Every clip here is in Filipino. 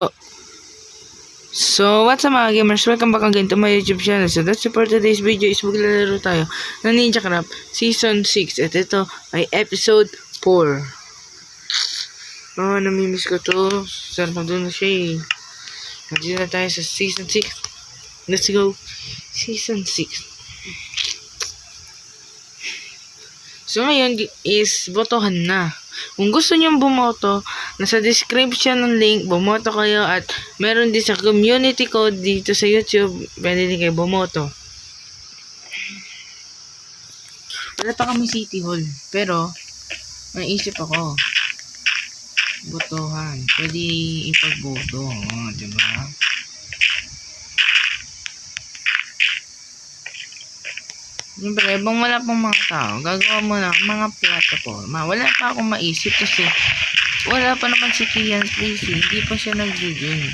Oh, so, what's up mga gamers? Welcome back again to my YouTube channel. So, that's it for today's video is maglalaro tayo ng Ninja Craft Season 6. At ito ay Episode 4. Namimiss ko to. Sarap na doon na siya eh. Nandito na tayo sa Season 6. Let's go. Season 6. So, ngayon is botohan na. Kung gusto nyo bumoto, nasa description ng link, bumoto kayo at meron din sa community code dito sa YouTube, pwede din kayo bumoto. Wala pa kami City Hall, pero naisip ako, botohan, pwede ipagboto, diba? Siyempre, ibang wala pang mga tao, gagawa mo na mga platforma. Wala pa akong maisip kasi wala pa naman si Kian Tracy, hindi pa siya nag-join.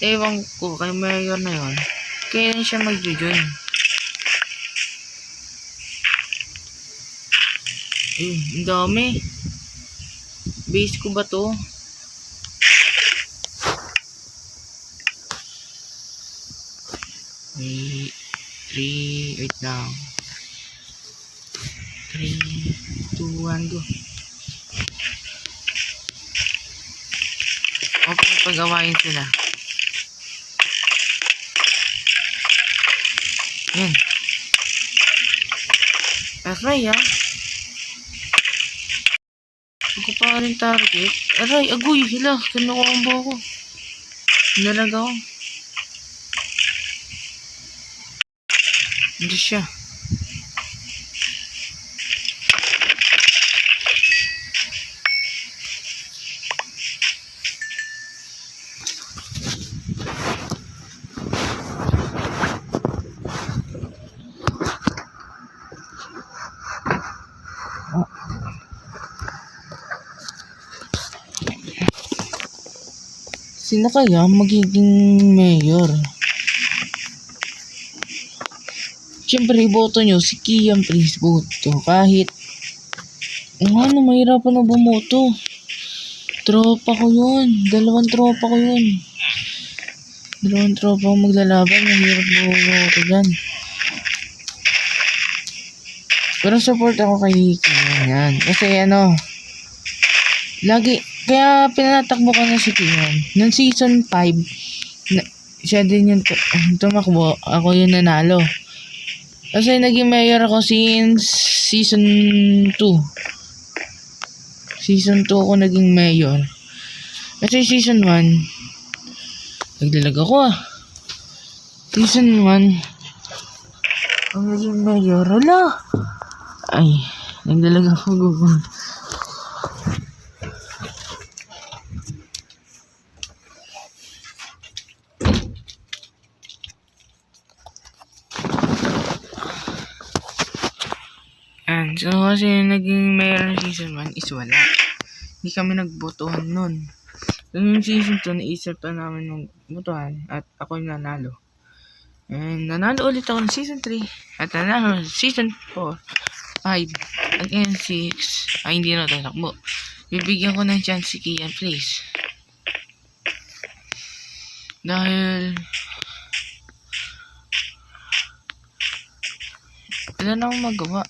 Ewan ko, kay Mayor na yun, kailan siya mag-join. Ang dami. Base ko ba to? May 3, wait lang. 3, 2, 1, go. Okay, pag-awayin sila. Yan. Aray Ako pa rin target. Aray, agoy, hila. Kinukombo ko. Nalaga ko. Hindi siya. Sino kaya magiging mayor? Siyempre, iboto nyo si Kian, please boto. Kahit mahirapan na bumoto. Tropa ko yun. Dalawang tropa ko maglalaban. Mahirap bumoto dyan. Pero support ako kay Kian yan. Kasi lagi, kaya pinanatakbo ko na si Kian. Noong season 5, siya din yung tumakbo. Ako yung nanalo. Kasi naging mayor ako since season 2. Season 2 ako naging mayor. Kasi season 1, naglalag ako Season 1, ang naging mayor, wala. Ay, naglalag ako Google. So, kasi naging mayor ng season 1 is wala. Hindi kami nagbotohan nun. Yung season 2, naisip pa namin ng botohan at ako yung nanalo. And nanalo ulit ako ng season 3 at nanalo ng season 4, 5, again 6. Ay, hindi na tatakbo. Bibigyan ko ng chance si Kian, please. Dahil wala na akong magawa.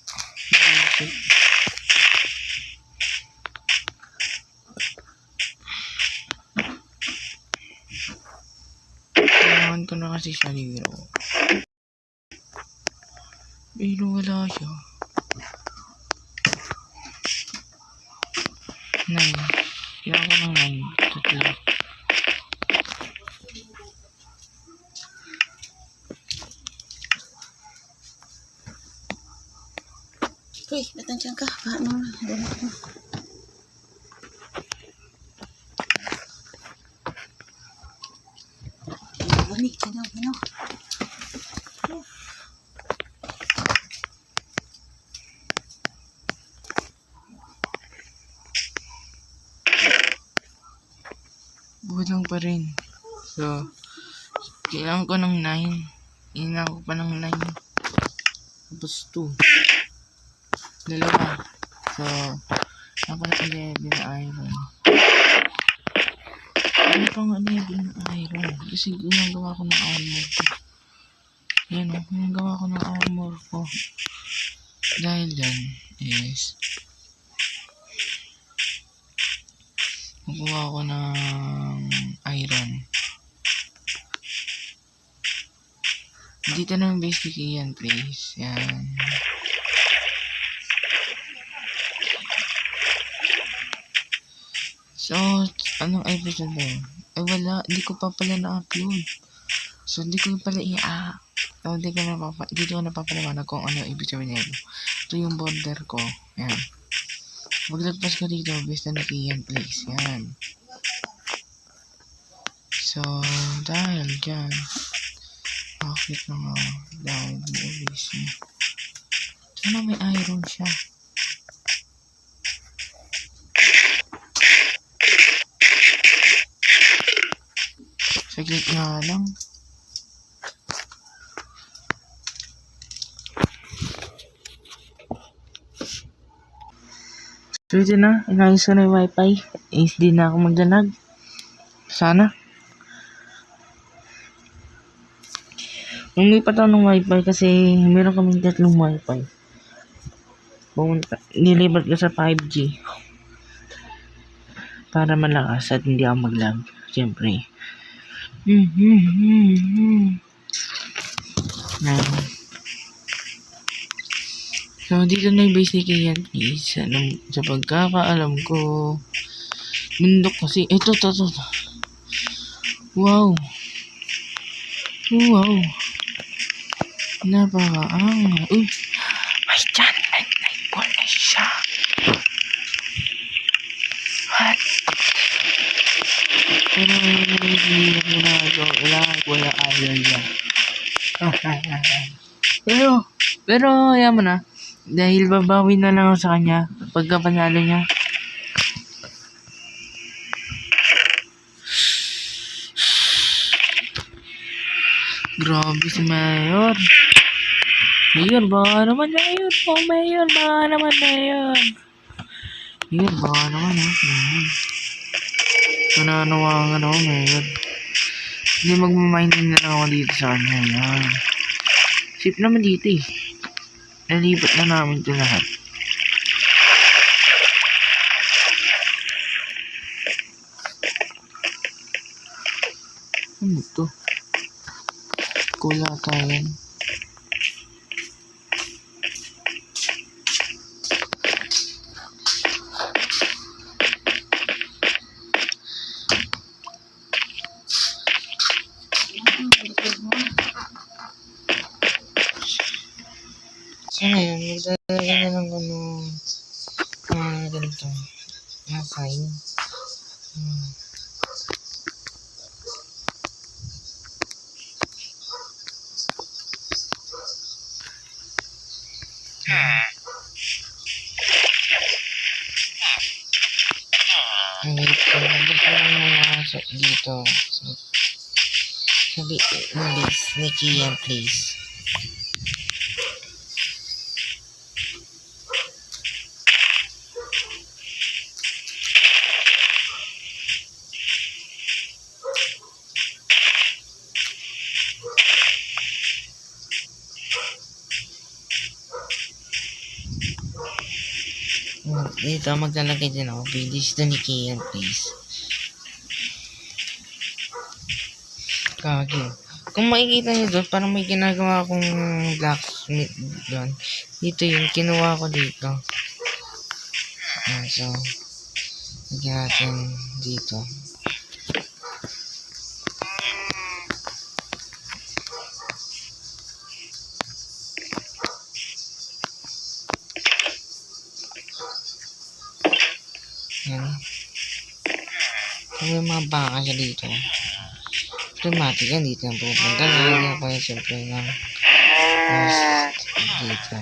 Kailangan ko na kasi siya liro. Pero wala siya. 9. Kailangan ko ng 9. Tatlo. Uy, natansyan ka. Paano na? Balik, ano? Bulang pa rin. So, kailangan ko ng 9. Kailangan ko pa ng 9. Tapos 2. Dalawa. So, ako na 11 na iron. Ano pang enable ng iron? Kasi ginagawa ko ng armor ko. Yan o, ginagawa ko ng armor ko. Dahil dyan is kukuha ko ng iron. Dito na yung basic yan, please. Yan. So, anong episode na yun? Ay wala, hindi ko pa pala na-upload. So, hindi ko pala so, dito ko napapalamanag kung ano ibig sabihin nito. Ito yung border ko. Yan. Maglagpas ko dito, basta na yan, please. Yan. So, dahil dyan, bakit na nga, dahil obvious niya. Sana may iron siya. Saglit nga lang. So, ito na. Inayos ko na yung wifi. HD na ako magdanag. Sana. Umipat ako ng wifi kasi meron kaming 3 wifi. Nilipat ko sa 5G. Para malakas at hindi ako mag-lag. Siyempre. So, dito na yung basic yan, please. Sa pagkakaalam ko, bundok kasi. Ito. Wow. Wow. Napakaangat. Uy. May dyan. May pula siya. What? Pero, hindi na ito. Wala ayaw yan. Pero, ayaw mo na. Dahil babawi na lang ako sa kanya pagka panalo niya. Grabe si Mayor. Mayor, baka naman Mayor. Oh, Mayor, baka naman Mayor. Mayor, baka naman ha. Nananawangan ako, Mayor. Hindi magmamining na lang ako dito sa kanya. Yan. Sip naman dito eh. Nalipat na namin ito lahat. Ano ito? Kula tayo. So ngayon, magdalagay na lang ganito. Sign. Dito. So, sabi, sneaky yan, please. Dito, maglalagay din ako. Please, sneaky yan, please. Kagi. Kung makikita nyo doon, parang may ginagawa akong blacksmith doon. Dito yun, kinuha ko dito. So, lagyan natin dito. Yan. Kung may mga baka siya dito. Automatic yan, dito yung pupunta. Nalagyan ko yan siyempre ng dito.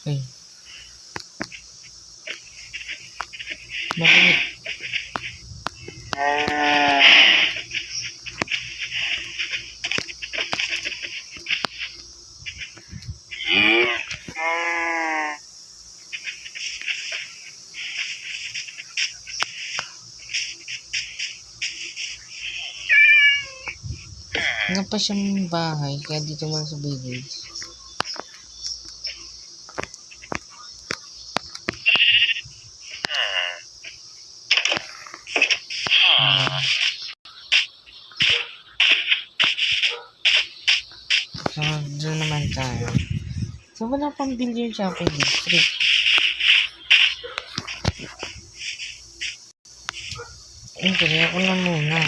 Ay. Bakit? Nga pa siyang bahay, kaya dito mo sa village. So, doon naman tayo. So, wala pang billion shopping district. Hindi, ako na muna.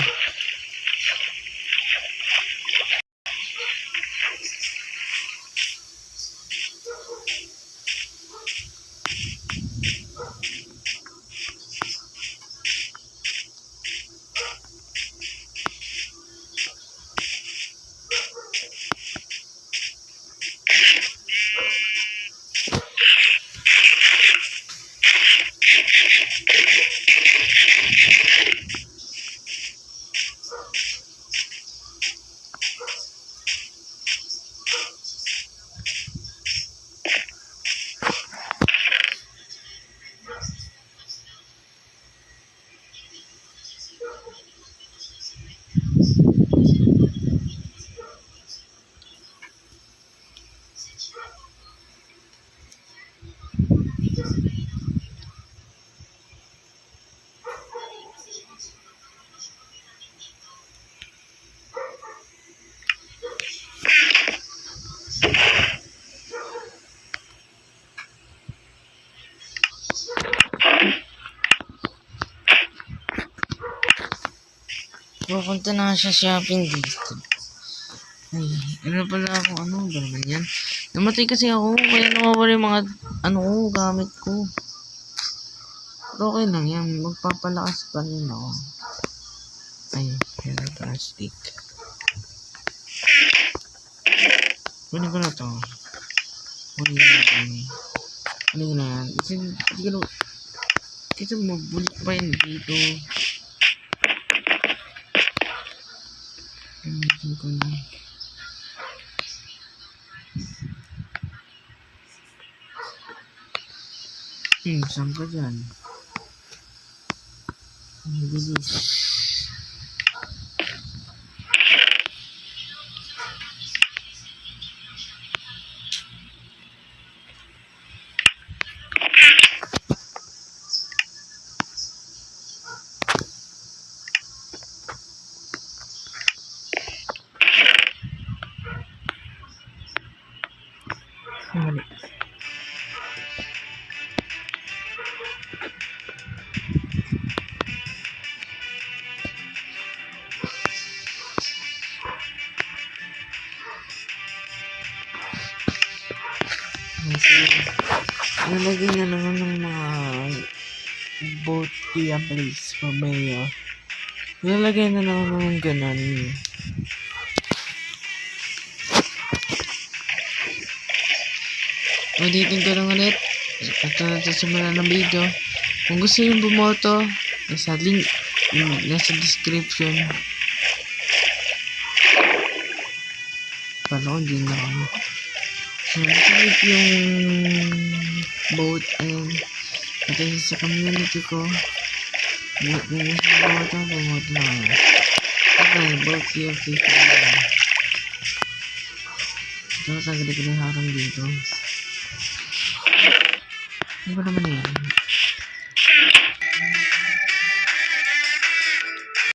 Pupunta na siya shopping district. Ay, ano pala ako, ano ba naman yan? Namatay kasi ako, kaya nawawala yung mga, gamit ko. Pero okay lang yan, magpapalakas pa rin ako. Ay, yan ang plastic. Kunin ko na to. Kunin ko na yan. Kasi mabulit pa yan dito. Kunin ko na. Saan ka dyan? Ang bilis. Mali. Nalagay na naman ng mga boat kaya place for mayor. Nalagay na naman ng ganon. Ulitin ko lang ulit. Ito na ito simula ng video. Kung gusto yung bumoto, nasa link, nasa description. Paano kung din na ako. So, like yung vote and pati sa community ko. Vote na sa bumoto na ako. Okay, vote here, please. Ito, tagali ko na yung harang dito. Ano ba naman yan?